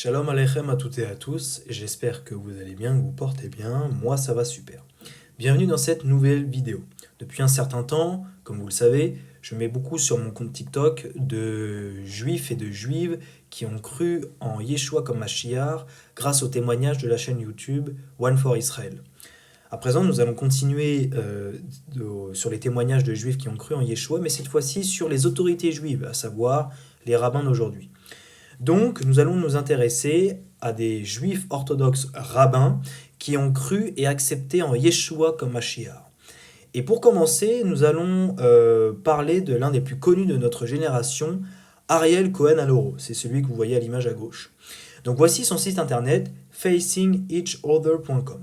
Shalom Aleichem à toutes et à tous, j'espère que vous allez bien, que vous portez bien, moi ça va super. Bienvenue dans cette nouvelle vidéo. Depuis un certain temps, comme vous le savez, je mets beaucoup sur mon compte TikTok de juifs et de juives qui ont cru en Yeshua comme Mashiach grâce au témoignage de la chaîne YouTube One for Israel. À présent, nous allons continuer sur les témoignages de juifs qui ont cru en Yeshua, mais cette fois-ci sur les autorités juives, à savoir les rabbins d'aujourd'hui. Donc, nous allons nous intéresser à des juifs orthodoxes rabbins qui ont cru et accepté en Yeshua comme Mashiach. Et pour commencer, nous allons parler de l'un des plus connus de notre génération, Ariel Cohen Aloro. C'est celui que vous voyez à l'image à gauche. Donc voici son site internet, facingeachother.com.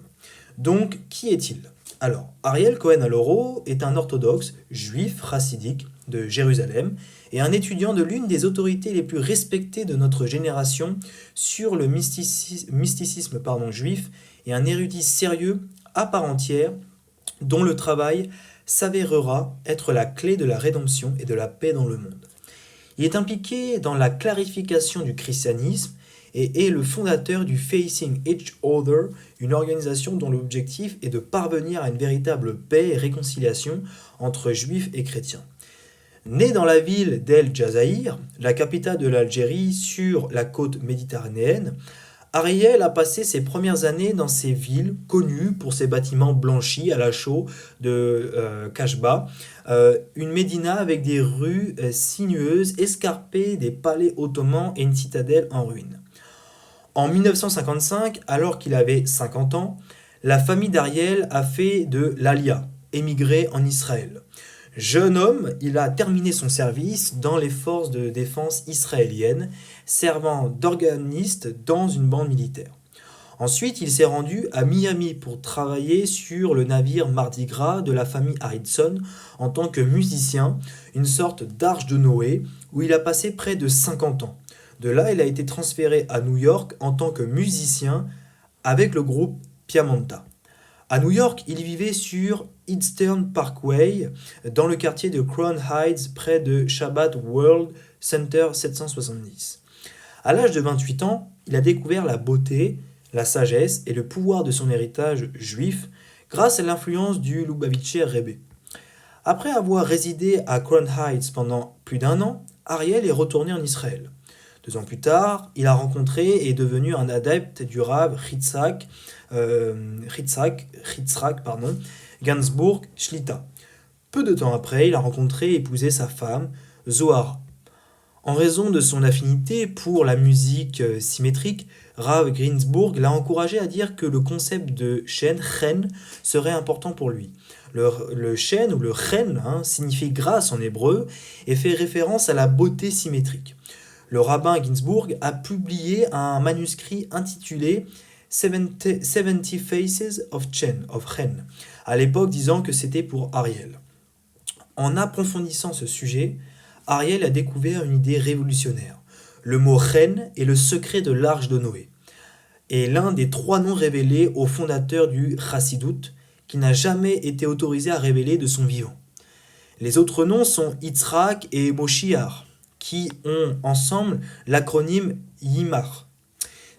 Donc, qui est-il? Alors, Ariel Cohen Aloro est un orthodoxe juif chassidique de Jérusalem et un étudiant de l'une des autorités les plus respectées de notre génération sur le mysticisme juif et un érudit sérieux à part entière dont le travail s'avérera être la clé de la rédemption et de la paix dans le monde. Il est impliqué dans la clarification du christianisme et est le fondateur du Facing Each Other, une organisation dont l'objectif est de parvenir à une véritable paix et réconciliation entre juifs et chrétiens. Né dans la ville d'El Jazaïr, la capitale de l'Algérie sur la côte méditerranéenne, Ariel a passé ses premières années dans ces villes connues pour ses bâtiments blanchis à la chaux de Kashba, une médina avec des rues sinueuses, escarpées, des palais ottomans et une citadelle en ruine. En 1955, alors qu'il avait 50 ans, la famille d'Ariel a fait de l'Alia, émigré en Israël. Jeune homme, il a terminé son service dans les forces de défense israéliennes, servant d'organiste dans une bande militaire. Ensuite, il s'est rendu à Miami pour travailler sur le navire Mardi Gras de la famille Harrison en tant que musicien, une sorte d'arche de Noé, où il a passé près de 50 ans. De là, il a été transféré à New York en tant que musicien avec le groupe Piamenta. À New York, il vivait sur Eastern Parkway, dans le quartier de Crown Heights, près de Shabbat World Center 770. À l'âge de 28 ans, il a découvert la beauté, la sagesse et le pouvoir de son héritage juif grâce à l'influence du Lubavitcher Rebbe. Après avoir résidé à Crown Heights pendant plus d'1 an, Ariel est retourné en Israël. 2 ans plus tard, il a rencontré et est devenu un adepte du Rav Yitzhak Gainsbourg Shlita. Peu de temps après, il a rencontré et épousé sa femme, Zohara. En raison de son affinité pour la musique symétrique, Rav Gainsbourg l'a encouragé à dire que le concept de chen serait important pour lui. Le chen ou le chen signifie grâce en hébreu et fait référence à la beauté symétrique. Le rabbin Gainsbourg a publié un manuscrit intitulé 70 Faces of Chen, à l'époque disant que c'était pour Ariel. En approfondissant ce sujet, Ariel a découvert une idée révolutionnaire. Le mot Chen est le secret de l'arche de Noé, et l'un des 3 noms révélés au fondateur du Chassidut, qui n'a jamais été autorisé à révéler de son vivant. Les autres noms sont Yitzhak et Moshiach, qui ont ensemble l'acronyme YIMAR.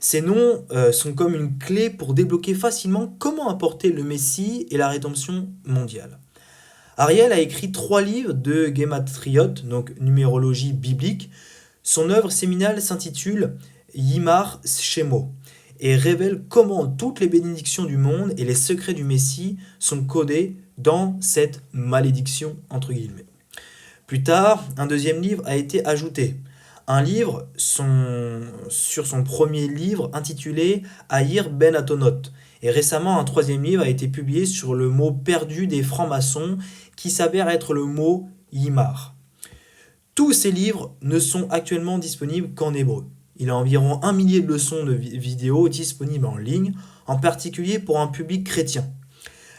Ces noms sont comme une clé pour débloquer facilement comment apporter le Messie et la rédemption mondiale. Ariel a écrit 3 livres de Gematriot, donc numérologie biblique. Son œuvre séminale s'intitule Yimar Shemo et révèle comment toutes les bénédictions du monde et les secrets du Messie sont codés dans cette malédiction entre guillemets. Plus tard, un 2e livre a été ajouté. Un livre sur son premier livre intitulé Aïr Ben Atonot. Et récemment, un 3e livre a été publié sur le mot perdu des francs-maçons qui s'avère être le mot Yimar. Tous ces livres ne sont actuellement disponibles qu'en hébreu. Il y a environ 1 millier de leçons de vidéos disponibles en ligne, en particulier pour un public chrétien.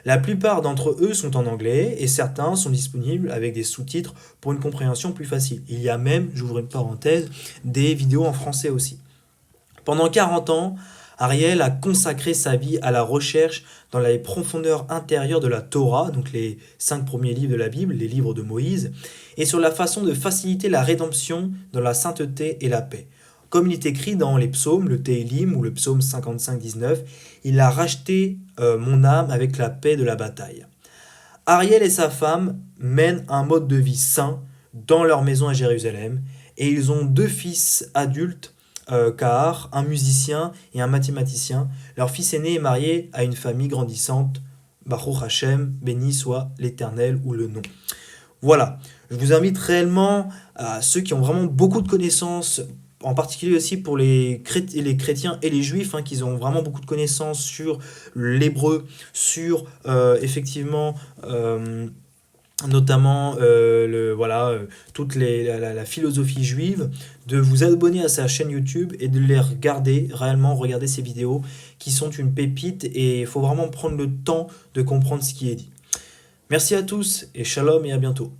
La plupart d'entre eux sont en anglais et certains sont disponibles avec des sous-titres pour une compréhension plus facile. Il y a même, j'ouvre une parenthèse, des vidéos en français aussi. Pendant 40 ans, Ariel a consacré sa vie à la recherche dans les profondeurs intérieures de la Torah, donc les 5 premiers livres de la Bible, les livres de Moïse, et sur la façon de faciliter la rédemption dans la sainteté et la paix. Comme il est écrit dans les psaumes, le Télim ou le psaume 55-19, il a racheté mon âme avec la paix de la bataille. Ariel et sa femme mènent un mode de vie sain dans leur maison à Jérusalem et ils ont 2 fils adultes, Kahar, un musicien et un mathématicien. Leur fils aîné est marié à une famille grandissante. Baruch Hashem, béni soit l'Éternel ou le nom. Voilà, je vous invite réellement à ceux qui ont vraiment beaucoup de connaissances, en particulier aussi pour les chrétiens et les juifs, hein, qui ont vraiment beaucoup de connaissances sur l'hébreu, sur effectivement notamment toute la philosophie juive, de vous abonner à sa chaîne YouTube et de les regarder, réellement regarder ces vidéos qui sont une pépite et il faut vraiment prendre le temps de comprendre ce qui est dit. Merci à tous et shalom et à bientôt.